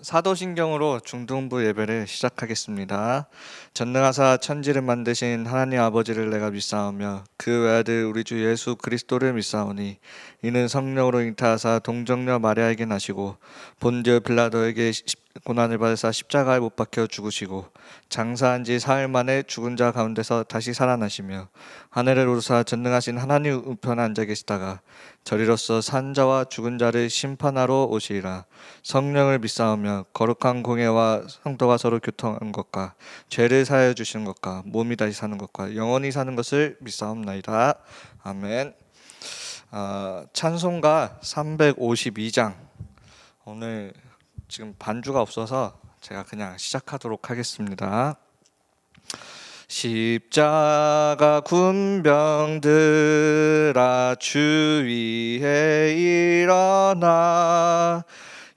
사도신경으로 중등부 예배를 시작하겠습니다. 전능하사 천지를 만드신 하나님 아버지를 내가 믿사오며 그 외아들 우리 주 예수 그리스도를 믿사오니 이는 성령으로 잉태하사 동정녀 마리아에게 나시고 본디오 빌라도에게 고난을 받으사 십자가에 못 박혀 죽으시고 장사한 지 사흘 만에 죽은 자 가운데서 다시 살아나시며 하늘을 오르사 전능하신 하나님 우편에 앉아 계시다가 저리로서 산 자와 죽은 자를 심판하러 오시리라. 성령을 믿사오며 거룩한 공예와 성도가 서로 교통하는 것과 죄를 사하여 주시는 것과 몸이 다시 사는 것과 영원히 사는 것을 믿사옵나이다. 아멘. 찬송가 352장. 오늘 지금 반주가 없어서 제가 그냥 시작하도록 하겠습니다. 십자가 군병들아 주 위에 일어나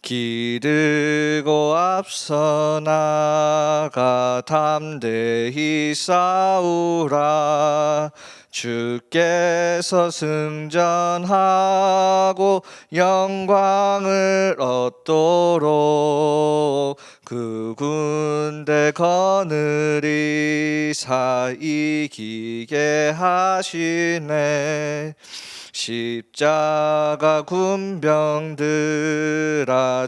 기르고 앞서 나가 담대히 싸우라. 주께서 승전하고 영광을 얻도록 그 군대 거느리사 이기게 하시네. 십자가 군병들아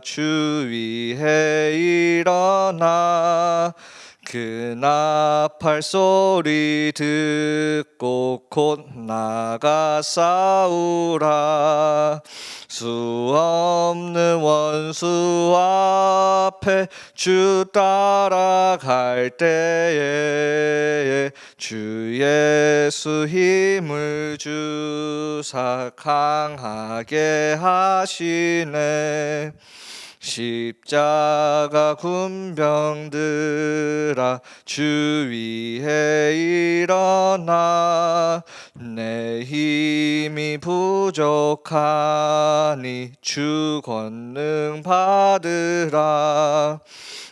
주 위에 일어나 그 나팔 소리 듣고 곧 나가 싸우라. 수 없는 원수 앞에 주 따라갈 때에 주 예수 힘을 주사 강하게 하시네. 십자가 군병들아 주 위에 일어나 내 힘이 부족하니 주 권능 받으라.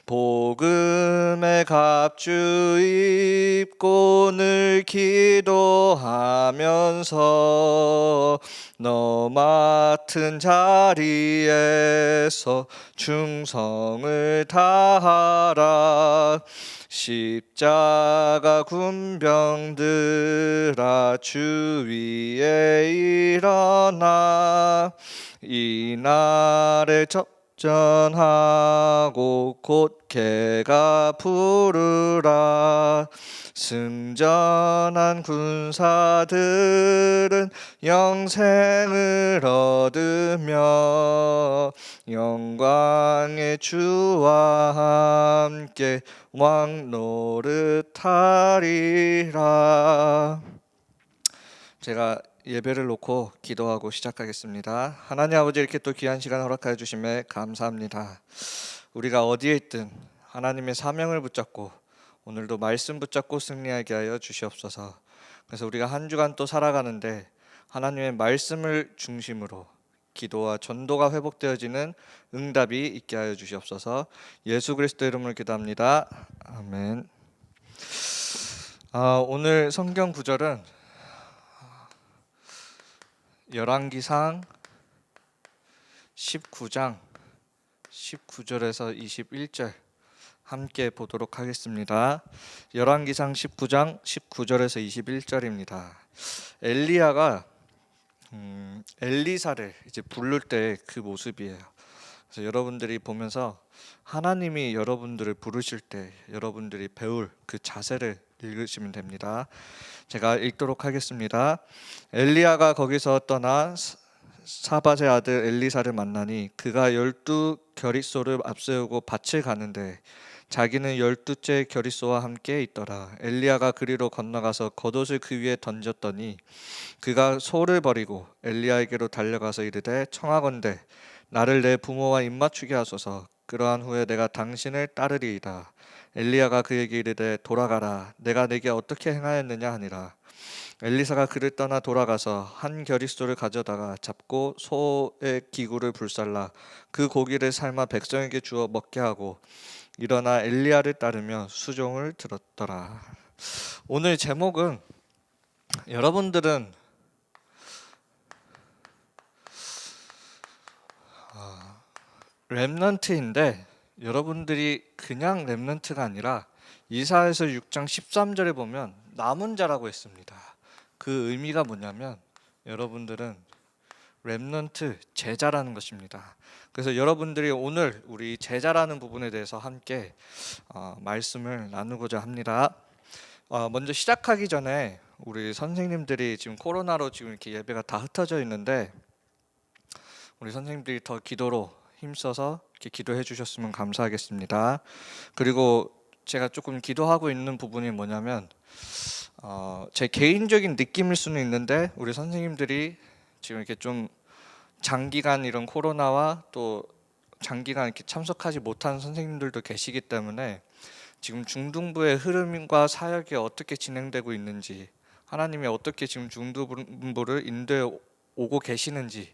복음의 갑주 입고 늘 기도하면서 너 맡은 자리에서 충성을 다하라. 십자가 군병들아 주 위에 일어나 이날에 전하고 곧 개가 부르라. 승전한 군사들은 영생을 얻으며 영광의 주와 함께 왕 노릇하리라. 제가 예배를 놓고 기도하고 시작하겠습니다. 하나님 아버지, 이렇게 또 귀한 시간 허락하여 주심에 감사합니다. 우리가 어디에 있든 하나님의 사명을 붙잡고 오늘도 말씀 붙잡고 승리하게 하여 주시옵소서. 그래서 우리가 한 주간 또 살아가는데 하나님의 말씀을 중심으로 기도와 전도가 회복되어지는 응답이 있게 하여 주시옵소서. 예수 그리스도 이름으로 기도합니다. 아멘. 오늘 성경 구절은 열왕기상 19장 19절에서 21절 함께 보도록 하겠습니다. 열왕기상 19장 19절에서 21절입니다. 엘리야가 엘리사를 이제 부를 때 그 모습이에요. 그래서 여러분들이 보면서 하나님이 여러분들을 부르실 때 여러분들이 배울 그 자세를 읽으시면 됩니다. 제가 읽도록 하겠습니다. 엘리야가 거기서 떠나 사밧의 아들 엘리사를 만나니 그가 12 겨릿소를 앞세우고 밭을 가는데 자기는 12째 겨릿소와 함께 있더라. 엘리야가 그리로 건너가서 겉옷을 그 위에 던졌더니 그가 소를 버리고 엘리야에게로 달려가서 이르되 청하건대 나를 내 부모와 입맞추게 하소서. 그러한 후에 내가 당신을 따르리이다. 엘리야가 그에게 이르되 돌아가라. 내가 내게 어떻게 행하였느냐 하니라. 엘리사가 그를 떠나 돌아가서 한 겨릿소를 가져다가 잡고 소의 기구를 불살라 그 고기를 삶아 백성에게 주어 먹게 하고 일어나 엘리야를 따르며 수종을 들었더라. 오늘 제목은 여러분들은 렘넌트인데 여러분들이 그냥 렘넌트가 아니라 이사야서 6장 13절에 보면 남은 자라고 했습니다. 그 의미가 뭐냐면 여러분들은 렘넌트 제자라는 것입니다. 그래서 여러분들이 오늘 우리 제자라는 부분에 대해서 함께 말씀을 나누고자 합니다. 먼저 시작하기 전에 우리 선생님들이 지금 코로나로 지금 이렇게 예배가 다 흩어져 있는데 우리 선생님들이 더 기도로 힘써서 이렇게 기도해 주셨으면 감사하겠습니다. 그리고 제가 조금 기도하고 있는 부분이 뭐냐면 제 개인적인 느낌일 수는 있는데 우리 선생님들이 지금 이렇게 좀 장기간 이런 코로나와 또 장기간 이렇게 참석하지 못한 선생님들도 계시기 때문에 지금 중등부의 흐름과 사역이 어떻게 진행되고 있는지, 하나님이 어떻게 지금 중등부를 인도해 오고 계시는지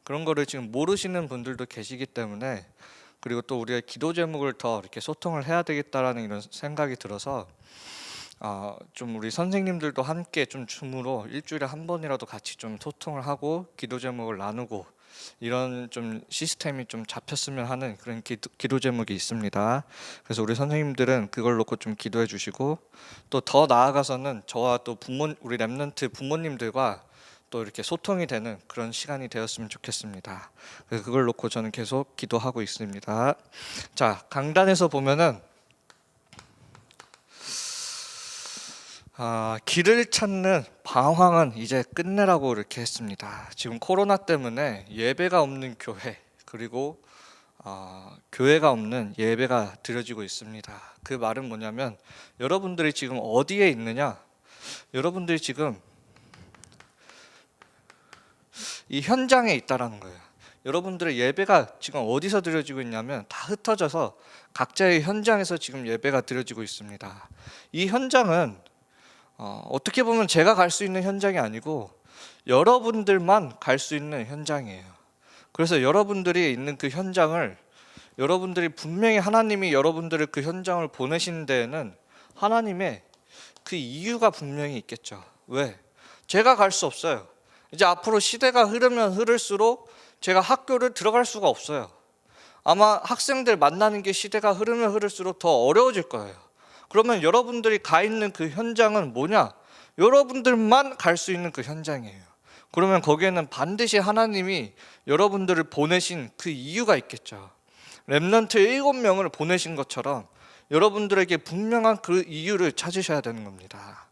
그런 거를 지금 모르시는 분들도 계시기 때문에, 그리고 또 우리의 기도 제목을 더 이렇게 소통을 해야 되겠다라는 이런 생각이 들어서 좀 우리 선생님들도 함께 좀 줌으로 일주일에 한 번이라도 같이 좀 소통을 하고 기도 제목을 나누고 이런 좀 시스템이 좀 잡혔으면 하는 그런 기도 제목이 있습니다. 그래서 우리 선생님들은 그걸 놓고 좀 기도해 주시고, 또 더 나아가서는 저와 또 우리 렘넌트 부모님들과 또 이렇게 소통이 되는 그런 시간이 되었으면 좋겠습니다. 그래서 그걸 놓고 저는 계속 기도하고 있습니다. 자, 강단에서 보면은 길을 찾는 방황은 이제 끝내라고 이렇게 했습니다. 지금 코로나 때문에 예배가 없는 교회, 그리고 교회가 없는 예배가 드려지고 있습니다. 그 말은 뭐냐면 여러분들이 지금 어디에 있느냐? 여러분들이 지금 이 현장에 있다라는 거예요. 여러분들의 예배가 지금 어디서 드려지고 있냐면 다 흩어져서 각자의 현장에서 지금 예배가 드려지고 있습니다. 이 현장은 어떻게 보면 제가 갈 수 있는 현장이 아니고 여러분들만 갈 수 있는 현장이에요. 그래서 여러분들이 있는 그 현장을, 여러분들이 분명히 하나님이 여러분들을 그 현장을 보내신 데에는 하나님의 그 이유가 분명히 있겠죠. 왜? 제가 갈 수 없어요. 이제 앞으로 시대가 흐르면 흐를수록 제가 학교를 들어갈 수가 없어요. 아마 학생들 만나는 게 시대가 흐르면 흐를수록 더 어려워질 거예요. 그러면 여러분들이 가 있는 그 현장은 뭐냐? 여러분들만 갈 수 있는 그 현장이에요. 그러면 거기에는 반드시 하나님이 여러분들을 보내신 그 이유가 있겠죠. 렘넌트 7명을 보내신 것처럼 여러분들에게 분명한 그 이유를 찾으셔야 되는 겁니다.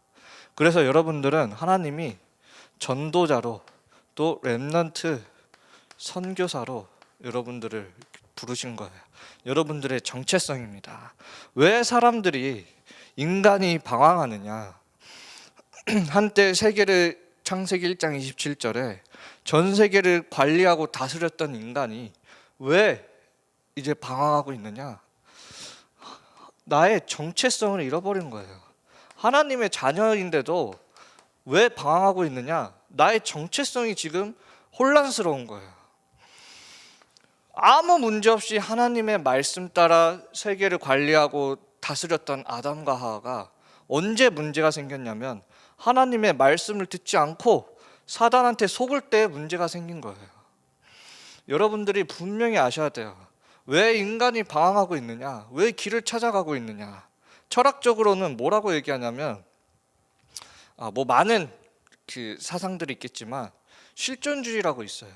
그래서 여러분들은 하나님이 전도자로 또 렘넌트 선교사로 여러분들을 부르신 거예요. 여러분들의 정체성입니다. 왜 사람들이 인간이 방황하느냐? 한때 세계를 창세기 1장 27절에 전 세계를 관리하고 다스렸던 인간이 왜 이제 방황하고 있느냐? 나의 정체성을 잃어버린 거예요. 하나님의 자녀인데도 왜 방황하고 있느냐? 나의 정체성이 지금 혼란스러운 거예요. 아무 문제 없이 하나님의 말씀 따라 세계를 관리하고 다스렸던 아담과 하와가 언제 문제가 생겼냐면 하나님의 말씀을 듣지 않고 사단한테 속을 때 문제가 생긴 거예요. 여러분들이 분명히 아셔야 돼요. 왜 인간이 방황하고 있느냐? 왜 길을 찾아가고 있느냐? 철학적으로는 뭐라고 얘기하냐면 뭐 많은 그 사상들이 있겠지만 실존주의라고 있어요.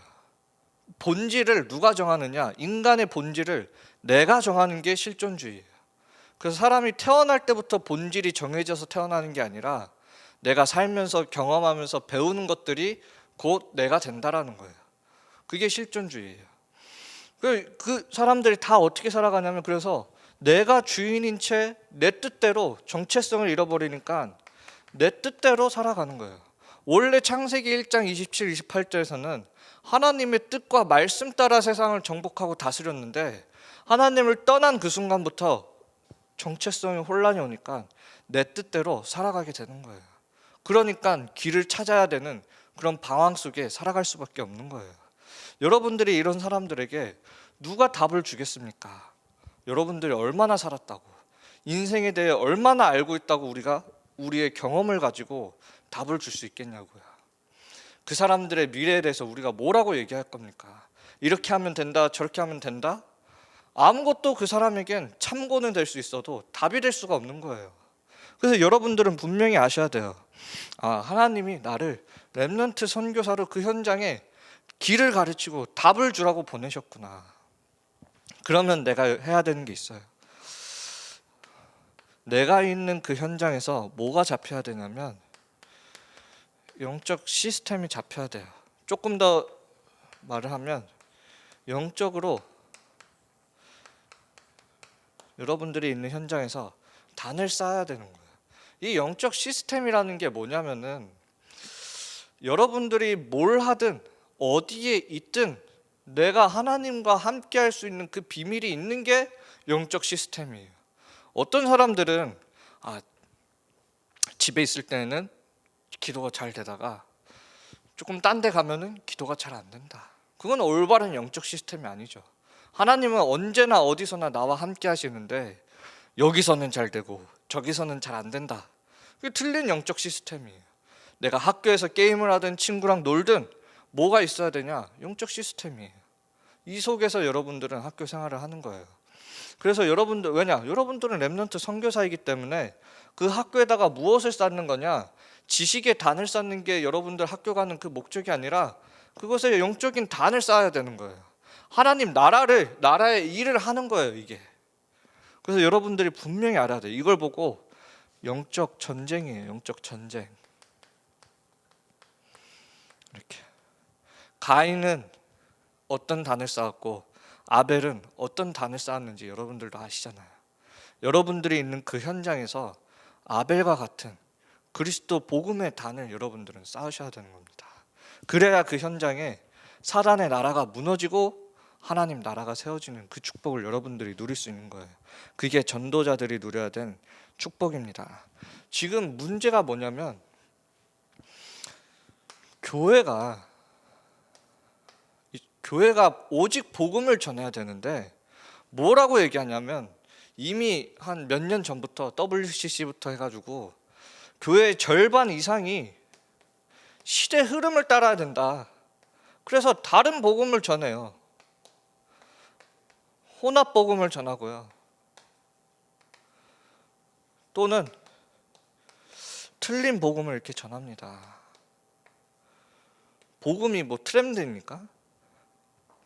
본질을 누가 정하느냐? 인간의 본질을 내가 정하는 게 실존주의예요. 그래서 사람이 태어날 때부터 본질이 정해져서 태어나는 게 아니라 내가 살면서 경험하면서 배우는 것들이 곧 내가 된다라는 거예요. 그게 실존주의예요. 그 사람들이 다 어떻게 살아가냐면, 그래서 내가 주인인 채 내 뜻대로 정체성을 잃어버리니까 내 뜻대로 살아가는 거예요. 원래 창세기 1장 27, 28절에서는 하나님의 뜻과 말씀 따라 세상을 정복하고 다스렸는데 하나님을 떠난 그 순간부터 정체성에 혼란이 오니까 내 뜻대로 살아가게 되는 거예요. 그러니까 길을 찾아야 되는 그런 방황 속에 살아갈 수밖에 없는 거예요. 여러분들이 이런 사람들에게 누가 답을 주겠습니까? 여러분들이 얼마나 살았다고, 인생에 대해 얼마나 알고 있다고 우리가 우리의 경험을 가지고 답을 줄 수 있겠냐고요. 그 사람들의 미래에 대해서 우리가 뭐라고 얘기할 겁니까? 이렇게 하면 된다, 저렇게 하면 된다? 아무것도 그 사람에겐 참고는 될 수 있어도 답이 될 수가 없는 거예요. 그래서 여러분들은 분명히 아셔야 돼요. 하나님이 나를 렘넌트 선교사로 그 현장에 길을 가르치고 답을 주라고 보내셨구나. 그러면 내가 해야 되는 게 있어요. 내가 있는 그 현장에서 뭐가 잡혀야 되냐면 영적 시스템이 잡혀야 돼요. 조금 더 말을 하면 영적으로 여러분들이 있는 현장에서 단을 쌓아야 되는 거예요. 이 영적 시스템이라는 게 뭐냐면은 여러분들이 뭘 하든 어디에 있든 내가 하나님과 함께 할 수 있는 그 비밀이 있는 게 영적 시스템이에요. 어떤 사람들은 집에 있을 때는 기도가 잘 되다가 조금 딴 데 가면은 기도가 잘 안 된다. 그건 올바른 영적 시스템이 아니죠. 하나님은 언제나 어디서나 나와 함께 하시는데 여기서는 잘 되고 저기서는 잘 안 된다. 그게 틀린 영적 시스템이에요. 내가 학교에서 게임을 하든 친구랑 놀든 뭐가 있어야 되냐? 영적 시스템이에요. 이 속에서 여러분들은 학교 생활을 하는 거예요. 그래서 여러분들은 렘넌트 선교사이기 때문에 그 학교에다가 무엇을 쌓는 거냐? 지식의 단을 쌓는 게 여러분들 학교 가는 그 목적이 아니라 그것에 영적인 단을 쌓아야 되는 거예요. 하나님 나라의 일을 하는 거예요, 이게. 그래서 여러분들이 분명히 알아야 돼요. 이걸 보고 영적 전쟁이에요. 영적 전쟁. 이렇게 가인은 어떤 단을 쌓았고 아벨은 어떤 단을 쌓았는지 여러분들도 아시잖아요. 여러분들이 있는 그 현장에서 아벨과 같은 그리스도 복음의 단을 여러분들은 쌓으셔야 되는 겁니다. 그래야 그 현장에 사단의 나라가 무너지고 하나님 나라가 세워지는 그 축복을 여러분들이 누릴 수 있는 거예요. 그게 전도자들이 누려야 된 축복입니다. 지금 문제가 뭐냐면 교회가 오직 복음을 전해야 되는데 뭐라고 얘기하냐면 이미 한 몇 년 전부터 WCC부터 해가지고 교회의 절반 이상이 시대 흐름을 따라야 된다. 그래서 다른 복음을 전해요. 혼합 복음을 전하고요. 또는 틀린 복음을 이렇게 전합니다. 복음이 뭐 트렌드입니까?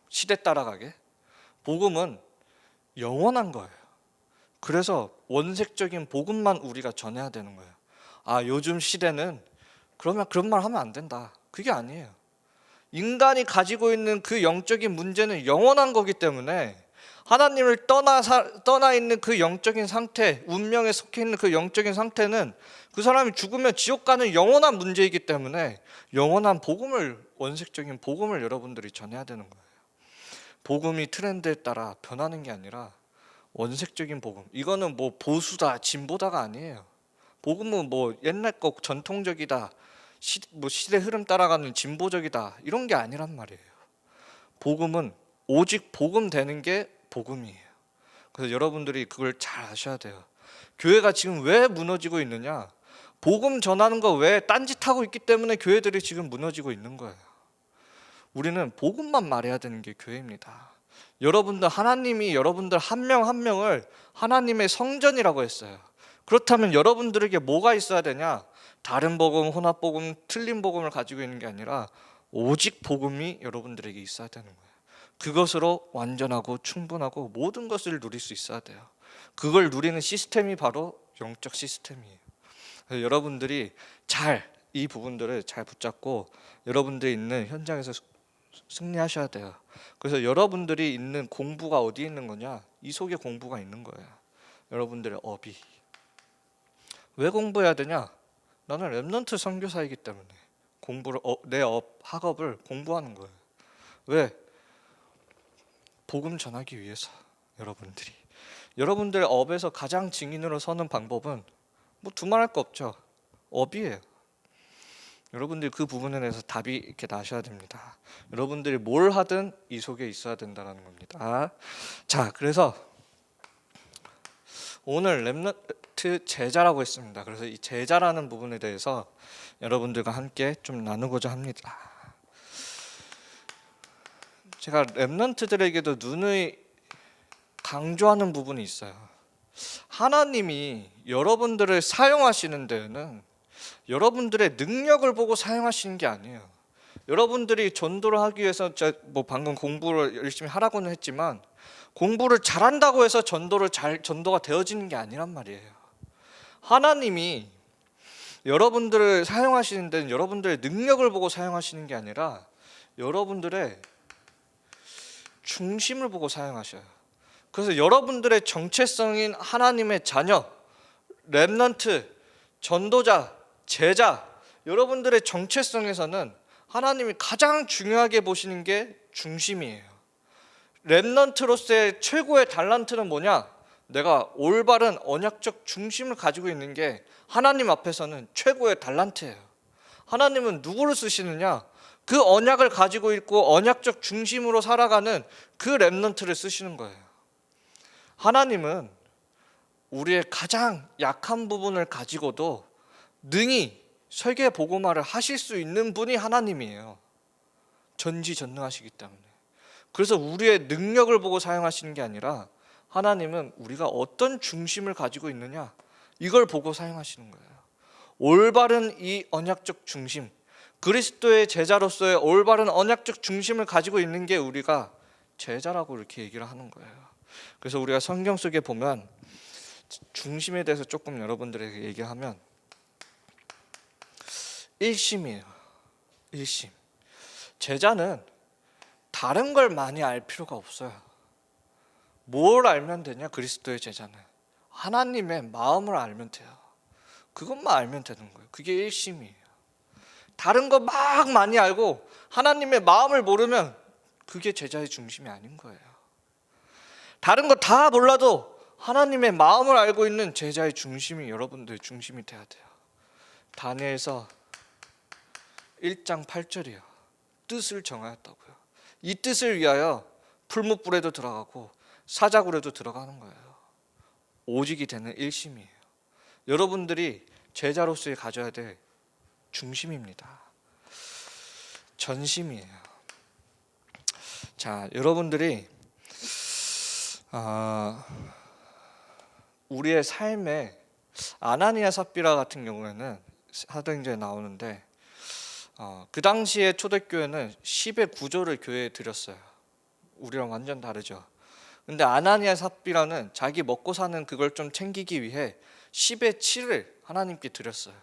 시대 따라가게? 복음은 영원한 거예요. 그래서 원색적인 복음만 우리가 전해야 되는 거예요. 요즘 시대는 그러면 그런 말 하면 안 된다. 그게 아니에요. 인간이 가지고 있는 그 영적인 문제는 영원한 거기 때문에 하나님을 떠나 있는 그 영적인 상태, 운명에 속해 있는 그 영적인 상태는 그 사람이 죽으면 지옥 가는 영원한 문제이기 때문에 영원한 복음을, 원색적인 복음을 여러분들이 전해야 되는 거예요. 복음이 트렌드에 따라 변하는 게 아니라 원색적인 복음. 이거는 뭐 보수다, 진보다가 아니에요. 복음은 뭐 옛날 거 전통적이다, 시대 흐름 따라가는 진보적이다 이런 게 아니란 말이에요. 복음은 오직 복음 되는 게 복음이에요. 그래서 여러분들이 그걸 잘 아셔야 돼요. 교회가 지금 왜 무너지고 있느냐? 복음 전하는 거 왜 딴짓하고 있기 때문에 교회들이 지금 무너지고 있는 거예요. 우리는 복음만 말해야 되는 게 교회입니다. 하나님이 여러분들 한 명 한 명을 하나님의 성전이라고 했어요. 그렇다면 여러분들에게 뭐가 있어야 되냐? 다른 복음, 혼합 복음, 틀린 복음을 가지고 있는 게 아니라 오직 복음이 여러분들에게 있어야 되는 거예요. 그것으로 완전하고 충분하고 모든 것을 누릴 수 있어야 돼요. 그걸 누리는 시스템이 바로 영적 시스템이에요. 그래서 여러분들이 이 부분들을 잘 붙잡고 여러분들이 있는 현장에서 승리하셔야 돼요. 그래서 여러분들이 있는 공부가 어디에 있는 거냐? 이 속에 공부가 있는 거예요. 여러분들의 업이. 왜 공부해야 되냐? 나는 렘넌트 선교사이기 때문에 내 학업을 공부하는 거예요. 왜? 복음 전하기 위해서. 여러분들의 업에서 가장 증인으로 서는 방법은 뭐 두말할 거 없죠. 업이에요. 여러분들이 그 부분에 대해서 답이 이렇게 나셔야 됩니다. 여러분들이 뭘 하든 이 속에 있어야 된다는 겁니다. 자, 그래서 오늘 렘넌트 제자라고 했습니다. 그래서 이 제자라는 부분에 대해서 여러분들과 함께 좀 나누고자 합니다. 제가 렘넌트들에게도 눈의 강조하는 부분이 있어요. 하나님이 여러분들을 사용하시는 데에는 여러분들의 능력을 보고 사용하시는 게 아니에요. 여러분들이 전도를 하기 위해서 방금 공부를 열심히 하라고는 했지만 공부를 잘한다고 해서 전도가 되어지는 게 아니란 말이에요. 하나님이 여러분들을 사용하시는 데는 여러분들의 능력을 보고 사용하시는 게 아니라 여러분들의 중심을 보고 사용하셔요. 그래서 여러분들의 정체성인 하나님의 자녀, 렘넌트, 전도자, 제자, 여러분들의 정체성에서는 하나님이 가장 중요하게 보시는 게 중심이에요. 렘넌트로서의 최고의 달란트는 뭐냐? 내가 올바른 언약적 중심을 가지고 있는 게 하나님 앞에서는 최고의 달란트예요. 하나님은 누구를 쓰시느냐? 그 언약을 가지고 있고 언약적 중심으로 살아가는 그 렘넌트를 쓰시는 거예요. 하나님은 우리의 가장 약한 부분을 가지고도 능히 세계 복음화를 하실 수 있는 분이 하나님이에요. 전지전능하시기 때문에. 그래서 우리의 능력을 보고 사용하시는 게 아니라 하나님은 우리가 어떤 중심을 가지고 있느냐 이걸 보고 사용하시는 거예요. 올바른 이 언약적 중심, 그리스도의 제자로서의 올바른 언약적 중심을 가지고 있는 게 우리가 제자라고 이렇게 얘기를 하는 거예요. 그래서 우리가 성경 속에 보면 중심에 대해서 조금 여러분들에게 얘기하면 일심이에요. 일심. 제자는 다른 걸 많이 알 필요가 없어요. 뭘 알면 되냐? 그리스도의 제자는 하나님의 마음을 알면 돼요. 그것만 알면 되는 거예요. 그게 일심이에요. 다른 거 막 많이 알고 하나님의 마음을 모르면 그게 제자의 중심이 아닌 거예요. 다른 거 다 몰라도 하나님의 마음을 알고 있는 제자의 중심이 여러분들의 중심이 돼야 돼요. 다니엘서 1장 8절이요. 뜻을 정하였다고요. 이 뜻을 위하여 풀무불에도 들어가고 사자굴에도 들어가는 거예요. 오직이 되는 일심이에요. 여러분들이 제자로서 가져야 될 중심입니다. 전심이에요. 자, 여러분들이 우리의 삶에 아나니아 삽비라 같은 경우에는 사도행전에 나오는데 그 당시에 초대교회는 10의 9조를 교회에 드렸어요. 우리랑 완전 다르죠. 근데 아나니아 삽비라는 자기 먹고 사는 그걸 좀 챙기기 위해 10의 7을 하나님께 드렸어요.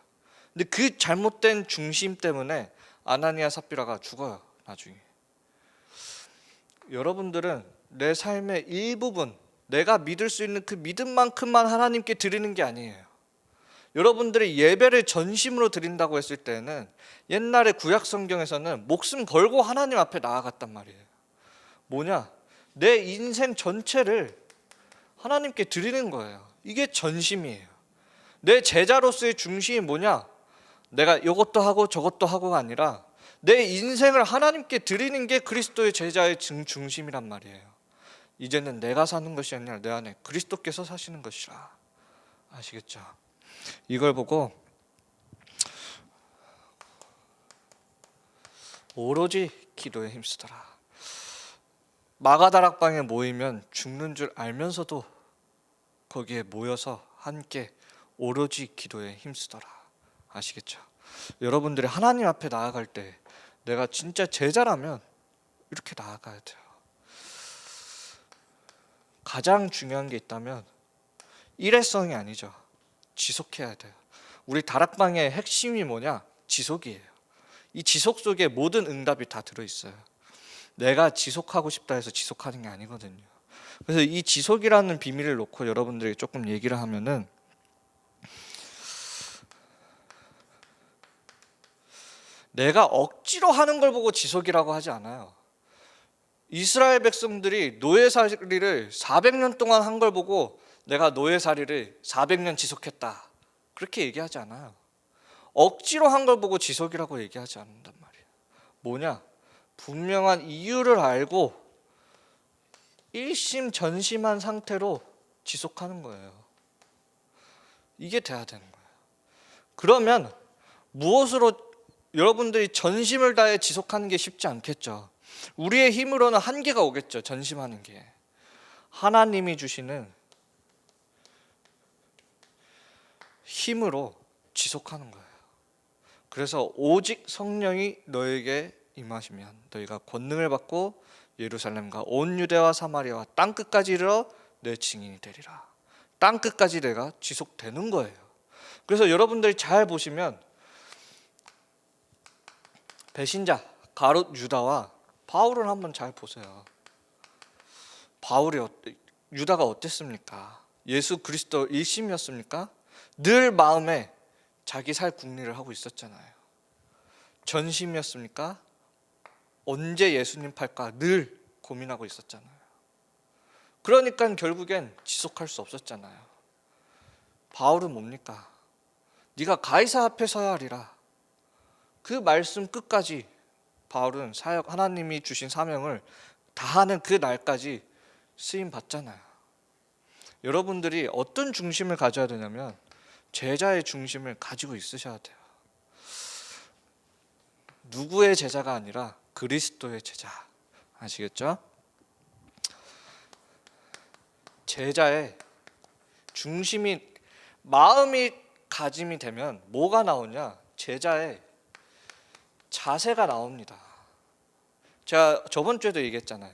근데 그 잘못된 중심 때문에 아나니아 삽비라가 죽어요. 나중에. 여러분들은 내 삶의 일부분, 내가 믿을 수 있는 그 믿음만큼만 하나님께 드리는 게 아니에요. 여러분들이 예배를 전심으로 드린다고 했을 때는 옛날에 구약 성경에서는 목숨 걸고 하나님 앞에 나아갔단 말이에요. 뭐냐? 내 인생 전체를 하나님께 드리는 거예요. 이게 전심이에요. 내 제자로서의 중심이 뭐냐? 내가 이것도 하고 저것도 하고가 아니라 내 인생을 하나님께 드리는 게 그리스도의 제자의 중심이란 말이에요. 이제는 내가 사는 것이 아니라 내 안에 그리스도께서 사시는 것이라. 아시겠죠? 이걸 보고 오로지 기도에 힘쓰더라. 마가다락방에 모이면 죽는 줄 알면서도 거기에 모여서 함께 오로지 기도에 힘쓰더라. 아시겠죠? 여러분들이 하나님 앞에 나아갈 때 내가 진짜 제자라면 이렇게 나아가야 돼요. 가장 중요한 게 있다면 일회성이 아니죠. 지속해야 돼요. 우리 다락방의 핵심이 뭐냐? 지속이에요. 이 지속 속에 모든 응답이 다 들어있어요. 내가 지속하고 싶다 해서 지속하는 게 아니거든요. 그래서 이 지속이라는 비밀을 놓고 여러분들에게 조금 얘기를 하면은 내가 억지로 하는 걸 보고 지속이라고 하지 않아요. 이스라엘 백성들이 노예살이를 400년 동안 한 걸 보고 내가 노예살이를 400년 지속했다 그렇게 얘기하지 않아요. 억지로 한 걸 보고 지속이라고 얘기하지 않는단 말이에요. 뭐냐? 분명한 이유를 알고 일심전심한 상태로 지속하는 거예요. 이게 돼야 되는 거예요. 그러면 무엇으로 여러분들이 전심을 다해 지속하는 게 쉽지 않겠죠. 우리의 힘으로는 한계가 오겠죠. 전심하는 게. 하나님이 주시는 힘으로 지속하는 거예요. 그래서 오직 성령이 너에게 임하시면 너희가 권능을 받고 예루살렘과 온 유대와 사마리아와 땅 끝까지 이르러 내 증인이 되리라. 땅 끝까지 내가 지속되는 거예요. 그래서 여러분들이 잘 보시면 배신자 가룟 유다와 바울을 한번 잘 보세요. 유다가 어땠습니까? 예수 그리스도 일심이었습니까? 늘 마음에 자기 살 궁리를 하고 있었잖아요. 전심이었습니까? 언제 예수님 팔까 늘 고민하고 있었잖아요. 그러니까 결국엔 지속할 수 없었잖아요. 바울은 뭡니까? 네가 가이사 앞에 서야 하리라. 그 말씀 끝까지 바울은 사역 하나님이 주신 사명을 다하는 그 날까지 쓰임 받잖아요. 여러분들이 어떤 중심을 가져야 되냐면 제자의 중심을 가지고 있으셔야 돼요. 누구의 제자가 아니라 그리스도의 제자. 아시겠죠? 제자의 중심이 마음이 가짐이 되면 뭐가 나오냐? 제자의 자세가 나옵니다. 제가 저번 주에도 얘기했잖아요.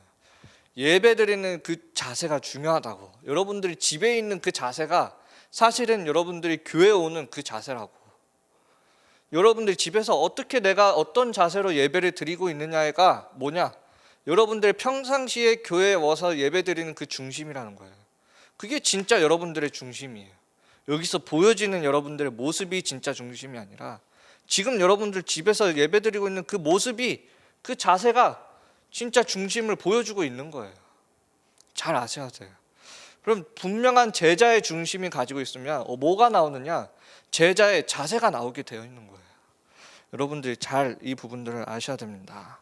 예배 드리는 그 자세가 중요하다고. 여러분들이 집에 있는 그 자세가 사실은 여러분들이 교회에 오는 그 자세라고. 여러분들이 집에서 어떻게 내가 어떤 자세로 예배를 드리고 있느냐가 뭐냐? 여러분들이 평상시에 교회에 와서 예배 드리는 그 중심이라는 거예요. 그게 진짜 여러분들의 중심이에요. 여기서 보여지는 여러분들의 모습이 진짜 중심이 아니라 지금 여러분들 집에서 예배 드리고 있는 그 모습이 그 자세가 진짜 중심을 보여주고 있는 거예요. 잘 아셔야 돼요. 그럼 분명한 제자의 중심이 가지고 있으면 뭐가 나오느냐? 제자의 자세가 나오게 되어 있는 거예요. 여러분들이 잘 이 부분들을 아셔야 됩니다.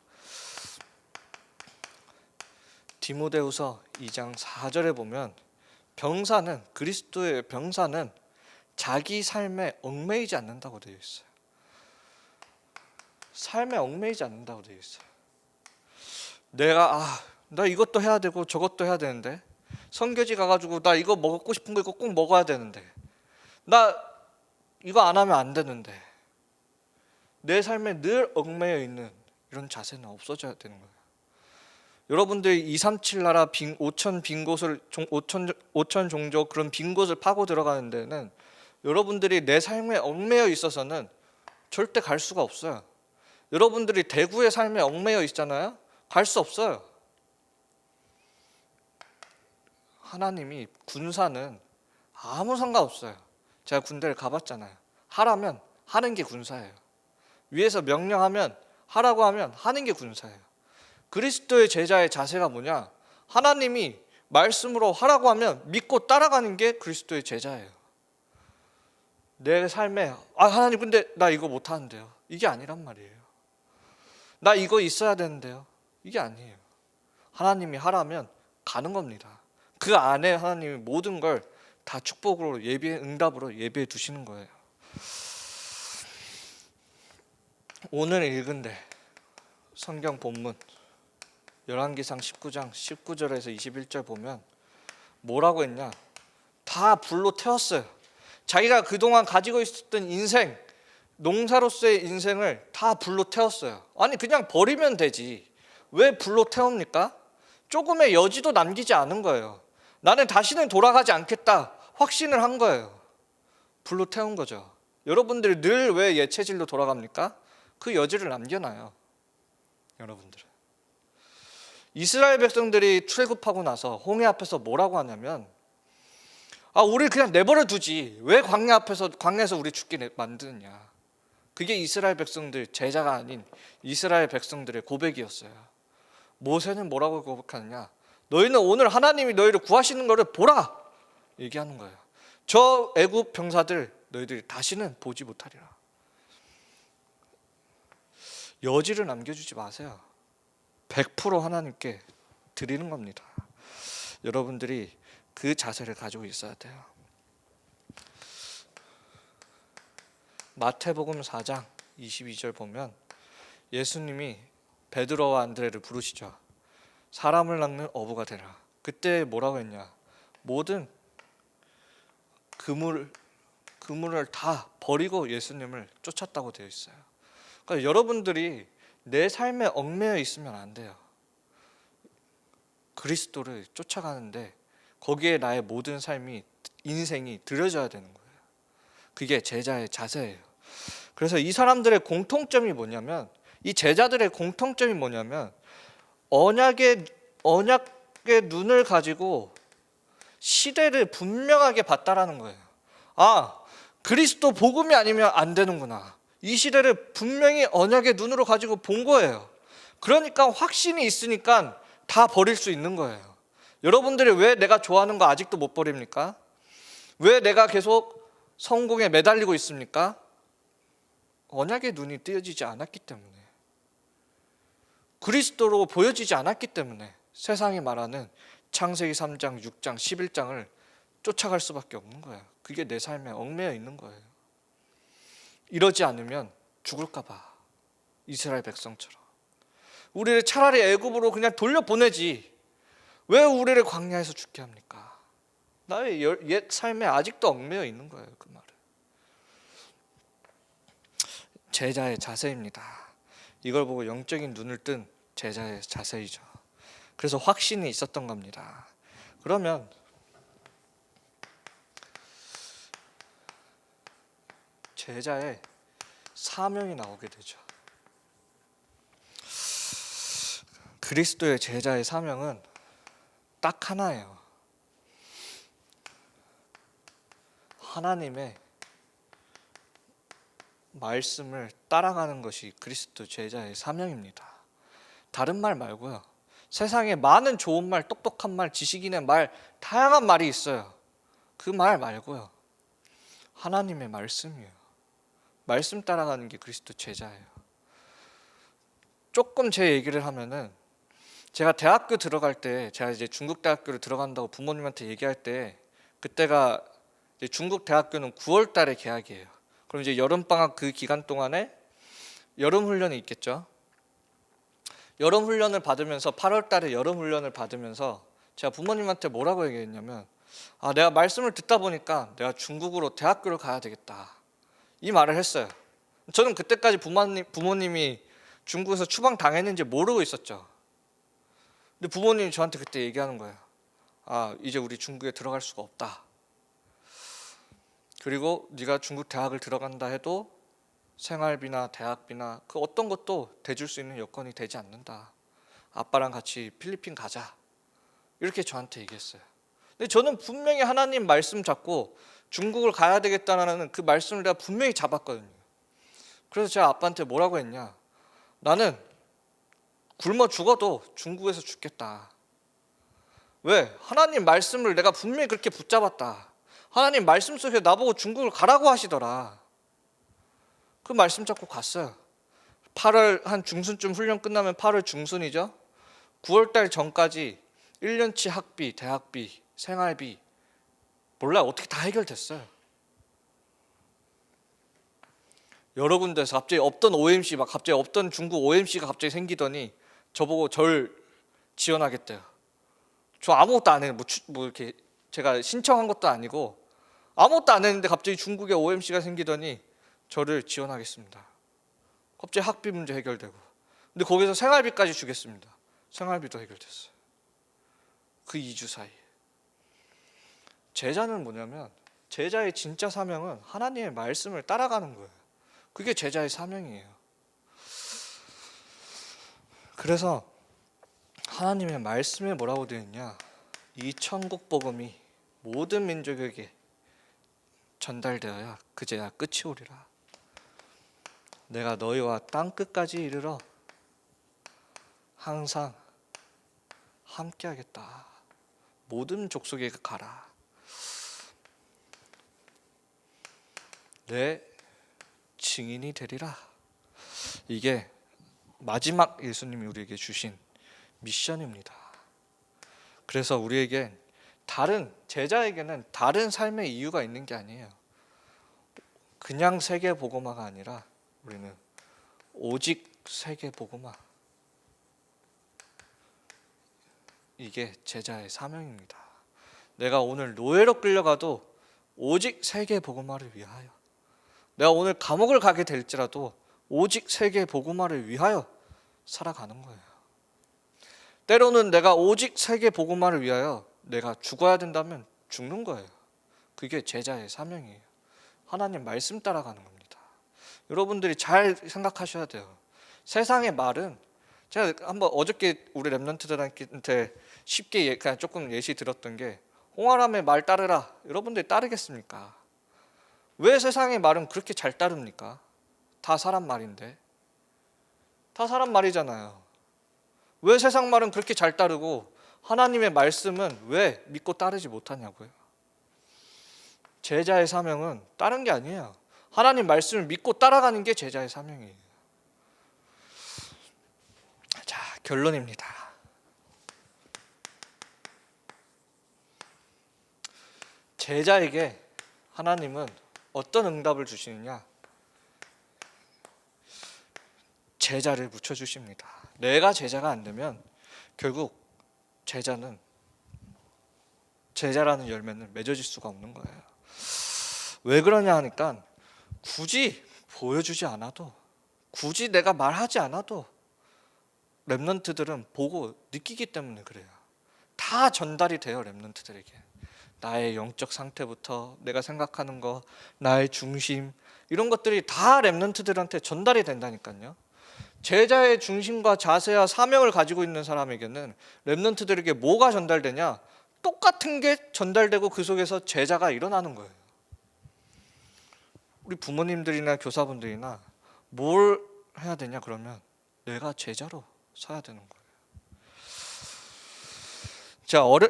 디모데후서 2장 4절에 보면 병사는 그리스도의 병사는 자기 삶에 얽매이지 않는다고 되어 있어요. 삶에 얽매이지 않는다고 되어 있어요. 나 이것도 해야 되고 저것도 해야 되는데 선교지 가가지고 나 이거 먹고 싶은 거 이거 꼭 먹어야 되는데 나 이거 안 하면 안 되는데 내 삶에 늘 얽매여 있는 이런 자세는 없어져야 되는 거예요. 여러분들이 237 나라 5천 빈 곳을 5천 종족 그런 빈 곳을 파고 들어가는 데는 여러분들이 내 삶에 얽매여 있어서는 절대 갈 수가 없어요. 여러분들이 대구의 삶에 얽매여 있잖아요. 갈 수 없어요. 하나님이 군사는 아무 상관없어요. 제가 군대를 가봤잖아요. 하라면 하는 게 군사예요. 위에서 명령하면 하라고 하면 하는 게 군사예요. 그리스도의 제자의 자세가 뭐냐? 하나님이 말씀으로 하라고 하면 믿고 따라가는 게 그리스도의 제자예요. 내 삶에 하나님 근데 나 이거 못하는데요. 이게 아니란 말이에요. 나 이거 있어야 되는데요. 이게 아니에요. 하나님이 하라면 가는 겁니다. 그 안에 하나님이 모든 걸 다 축복으로 응답으로 예비해 두시는 거예요. 오늘 읽은데 성경 본문 열왕기상 19장 19절에서 21절 보면 뭐라고 했냐? 다 불로 태웠어요. 자기가 그동안 가지고 있었던 인생, 농사로서의 인생을 다 불로 태웠어요. 아니 그냥 버리면 되지. 왜 불로 태웁니까? 조금의 여지도 남기지 않은 거예요. 나는 다시는 돌아가지 않겠다 확신을 한 거예요. 불로 태운 거죠. 여러분들이 늘 왜 예체질로 돌아갑니까? 그 여지를 남겨놔요. 여러분들은 이스라엘 백성들이 출애굽하고 나서 홍해 앞에서 뭐라고 하냐면 우리 그냥 내버려 두지 왜 광야에서 우리 죽게 만드느냐. 그게 이스라엘 백성들 제자가 아닌 이스라엘 백성들의 고백이었어요. 모세는 뭐라고 고백하느냐? 너희는 오늘 하나님이 너희를 구하시는 것을 보라 얘기하는 거예요. 저 애굽 병사들 너희들이 다시는 보지 못하리라. 여지를 남겨주지 마세요. 100% 하나님께 드리는 겁니다. 여러분들이 그 자세를 가지고 있어야 돼요. 마태복음 4장 22절 보면 예수님이 베드로와 안드레를 부르시죠. 사람을 낚는 어부가 되라. 그때 뭐라고 했냐? 모든 그물을 다 버리고 예수님을 쫓았다고 되어 있어요. 그러니까 여러분들이 내 삶에 얽매여 있으면 안 돼요. 그리스도를 쫓아가는데 거기에 나의 모든 삶이, 인생이 들여져야 되는 거예요. 그게 제자의 자세예요. 그래서 이 사람들의 공통점이 뭐냐면, 이 제자들의 공통점이 뭐냐면 언약의 눈을 가지고 시대를 분명하게 봤다라는 거예요. 아, 그리스도 복음이 아니면 안 되는구나. 이 시대를 분명히 언약의 눈으로 가지고 본 거예요. 그러니까 확신이 있으니까 다 버릴 수 있는 거예요. 여러분들이 왜 내가 좋아하는 거 아직도 못 버립니까? 왜 내가 계속 성공에 매달리고 있습니까? 언약의 눈이 띄어지지 않았기 때문에, 그리스도로 보여지지 않았기 때문에 세상이 말하는 창세기 3장, 6장, 11장을 쫓아갈 수밖에 없는 거예요. 그게 내 삶에 얽매여 있는 거예요. 이러지 않으면 죽을까 봐. 이스라엘 백성처럼. 우리를 차라리 애굽으로 그냥 돌려보내지 왜 우리를 광야에서 죽게 합니까? 나의 옛 삶에 아직도 얽매여 있는 거예요. 그 말은. 제자의 자세입니다. 이걸 보고 영적인 눈을 뜬 제자의 자세이죠. 그래서 확신이 있었던 겁니다. 그러면 제자의 사명이 나오게 되죠. 그리스도의 제자의 사명은 딱 하나예요. 하나님의 말씀을 따라가는 것이 그리스도 제자의 사명입니다. 다른 말 말고요. 세상에 많은 좋은 말, 똑똑한 말, 지식인의 말, 다양한 말이 있어요. 그 말 말고요. 하나님의 말씀이에요. 말씀 따라가는 게 그리스도 제자예요. 조금 제 얘기를 하면은, 제가 대학교 들어갈 때, 제가 이제 중국 대학교를 들어간다고 부모님한테 얘기할 때, 그때가 이제 중국 대학교는 9월 달에 개학이에요. 그럼 이제 여름 방학 그 기간 동안에 여름 훈련이 있겠죠. 여름 훈련을 받으면서 8월 달에 여름 훈련을 받으면서 제가 부모님한테 뭐라고 얘기했냐면, 내가 말씀을 듣다 보니까 내가 중국으로 대학교를 가야 되겠다, 이 말을 했어요. 저는 그때까지 부모님이 중국에서 추방당했는지 모르고 있었죠. 근데 부모님이 저한테 그때 얘기하는 거예요. 이제 우리 중국에 들어갈 수가 없다. 그리고 네가 중국 대학을 들어간다 해도 생활비나 대학비나 그 어떤 것도 대줄 수 있는 여건이 되지 않는다. 아빠랑 같이 필리핀 가자. 이렇게 저한테 얘기했어요. 근데 저는 분명히 하나님 말씀 잡고 중국을 가야 되겠다는 그 말씀을 내가 분명히 잡았거든요. 그래서 제가 아빠한테 뭐라고 했냐. 나는 굶어 죽어도 중국에서 죽겠다. 왜? 하나님 말씀을 내가 분명히 그렇게 붙잡았다. 하나님 말씀 속에 나보고 중국을 가라고 하시더라. 그 말씀 잡고 갔어요. 8월 한 중순쯤 훈련 끝나면 8월 중순이죠. 9월 달 전까지 1년치 학비, 대학비, 생활비 몰라요. 어떻게 다 해결됐어요. 여러 군데서 갑자기 없던 OMC, 갑자기 없던 중국 OMC가 갑자기 생기더니 저보고 절 지원하겠대요. 저 아무것도 안 해요. 뭐 이렇게 제가 신청한 것도 아니고 아무것도 안 했는데 갑자기 중국에 OMC가 생기더니 저를 지원하겠습니다. 갑자기 학비 문제 해결되고, 근데 거기서 생활비까지 주겠습니다. 생활비도 해결됐어요. 그 2주 사이에. 제자는 뭐냐면, 제자의 진짜 사명은 하나님의 말씀을 따라가는 거예요. 그게 제자의 사명이에요. 그래서 하나님의 말씀에 뭐라고 되어 있냐, 이 천국 복음이 모든 민족에게 전달되어야 그제야 끝이 오리라. 내가 너희와 땅 끝까지 이르러 항상 함께하겠다. 모든 족속에 가라. 내 증인이 되리라. 이게 마지막 예수님이 우리에게 주신 미션입니다. 그래서 우리에게 제자에게는 다른 삶의 이유가 있는 게 아니에요. 그냥 세계 복음화가 아니라 우리는 오직 세계 복음화. 이게 제자의 사명입니다. 내가 오늘 노예로 끌려가도 오직 세계 복음화를 위하여, 내가 오늘 감옥을 가게 될지라도 오직 세계 복음화를 위하여 살아가는 거예요. 때로는 내가 오직 세계 복음화를 위하여 내가 죽어야 된다면 죽는 거예요. 그게 제자의 사명이에요. 하나님 말씀 따라가는 겁니다. 여러분들이 잘 생각하셔야 돼요. 세상의 말은, 제가 한번 어저께 우리 랩런트들한테 쉽게 그냥 조금 예시 들었던 게, 홍아람의 말 따르라. 여러분들이 따르겠습니까? 왜 세상의 말은 그렇게 잘 따릅니까? 다 사람 말인데. 다 사람 말이잖아요. 왜 세상 말은 그렇게 잘 따르고 하나님의 말씀은 왜 믿고 따르지 못하냐고요. 제자의 사명은 다른 게 아니에요. 하나님 말씀을 믿고 따라가는 게 제자의 사명이에요. 자, 결론입니다. 제자에게 하나님은 어떤 응답을 주시느냐? 제자를 붙여주십니다. 내가 제자가 안 되면 결국 제자라는 열매는 맺어질 수가 없는 거예요. 왜 그러냐 하니까, 굳이 보여주지 않아도, 굳이 내가 말하지 않아도 랩런트들은 보고 느끼기 때문에 그래요. 다 전달이 돼요. 랩런트들에게 나의 영적 상태부터 내가 생각하는 거, 나의 중심, 이런 것들이 다 랩런트들한테 전달이 된다니까요. 제자의 중심과 자세와 사명을 가지고 있는 사람에게는, 랩런트들에게 뭐가 전달되냐? 똑같은 게 전달되고 그 속에서 제자가 일어나는 거예요. 우리 부모님들이나 교사분들이나 뭘 해야 되냐 그러면 내가 제자로 서야 되는 거예요.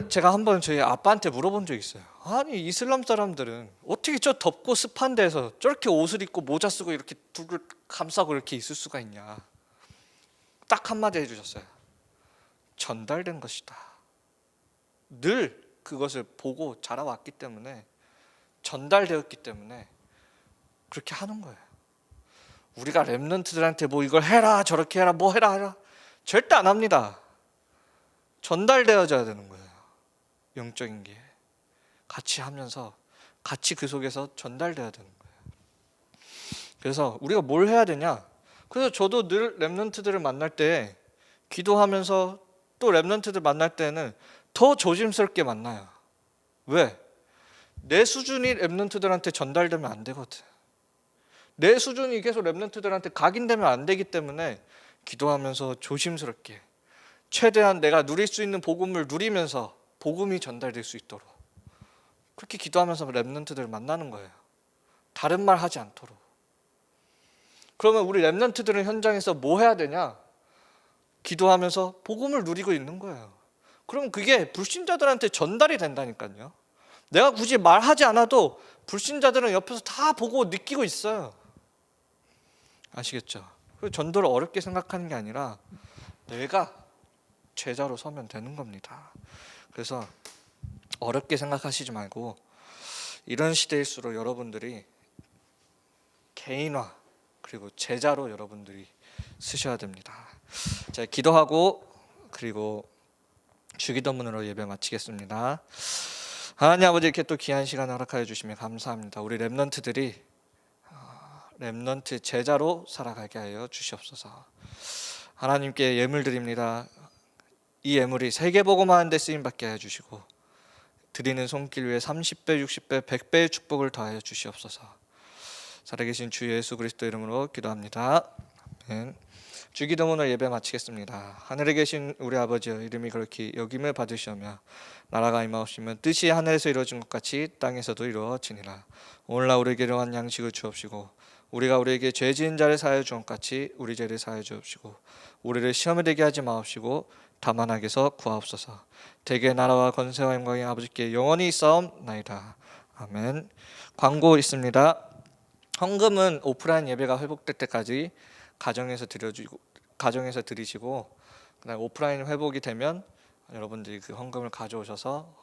제가 한번 저희 아빠한테 물어본 적이 있어요. 아니, 이슬람 사람들은 어떻게 저 덥고 습한 데서 저렇게 옷을 입고 모자 쓰고 이렇게 둘을 감싸고 이렇게 있을 수가 있냐. 딱 한마디 해주셨어요. 전달된 것이다. 늘 그것을 보고 자라왔기 때문에, 전달되었기 때문에 그렇게 하는 거예요. 우리가 랩런트들한테 뭐 이걸 해라 저렇게 해라 뭐 해라 절대 안 합니다. 전달되어져야 되는 거예요. 영적인 게 같이 하면서 같이 그 속에서 전달돼야 되는 거예요. 그래서 우리가 뭘 해야 되냐? 그래서 저도 늘 랩런트들을 만날 때 기도하면서, 또 랩런트들 만날 때는 더 조심스럽게 만나요. 왜? 내 수준이 랩런트들한테 전달되면 안 되거든. 내 수준이 계속 랩런트들한테 각인되면 안 되기 때문에 기도하면서 조심스럽게, 최대한 내가 누릴 수 있는 복음을 누리면서 복음이 전달될 수 있도록 그렇게 기도하면서 랩런트들을 만나는 거예요. 다른 말 하지 않도록. 그러면 우리 랩런트들은 현장에서 뭐 해야 되냐? 기도하면서 복음을 누리고 있는 거예요. 그럼 그게 불신자들한테 전달이 된다니까요. 내가 굳이 말하지 않아도 불신자들은 옆에서 다 보고 느끼고 있어요. 아시겠죠? 전도를 어렵게 생각하는 게 아니라 내가 제자로 서면 되는 겁니다. 그래서 어렵게 생각하시지 말고, 이런 시대일수록 여러분들이 개인화 그리고 제자로 여러분들이 쓰셔야 됩니다. 자, 기도하고 그리고 주기도문으로 예배 마치겠습니다. 하나님 아버지, 이렇게 또 귀한 시간 허락하여 주시면 감사합니다. 우리 랩런트들이 랩런트 제자로 살아가게 하여 주시옵소서. 하나님께 예물 드립니다. 이 예물이 세계복음화하는 데 쓰임받게 하여 주시고, 드리는 손길 위에 30배, 60배, 100배의 축복을 더하여 주시옵소서. 살아계신 주 예수 그리스도 이름으로 기도합니다. 아멘. 주기도문을 예배 마치겠습니다. 하늘에 계신 우리 아버지여, 이름이 그렇게 여김을 받으시오며 나라가 임하옵시면 뜻이 하늘에서 이루어진 것 같이 땅에서도 이루어지니라. 오늘날 우리에게 일용할 양식을 주옵시고, 우리가 우리에게 죄 지은 자를 사하여 주온 같이 우리 죄를 사하여 주옵시고, 우리를 시험에 들게 하지 마옵시고 다만 악에서 구하옵소서. 대개 나라와 권세와 영광이 아버지께 영원히 있사옵나이다. 아멘. 광고 있습니다. 헌금은 오프라인 예배가 회복될 때까지 가정에서 드리시고, 그다음 오프라인 회복이 되면 여러분들이 그 헌금을 가져오셔서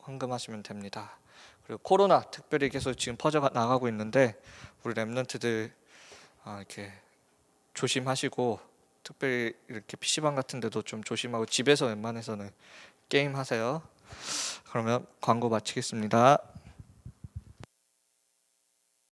헌금하시면 됩니다. 그리고 코로나 특별히 계속 지금 퍼져 나가고 있는데, 우리 랩런트들 이렇게 조심하시고, 특별히 이렇게 PC방 같은 데도 좀 조심하고, 집에서 웬만해서는 게임 하세요. 그러면 광고 마치겠습니다.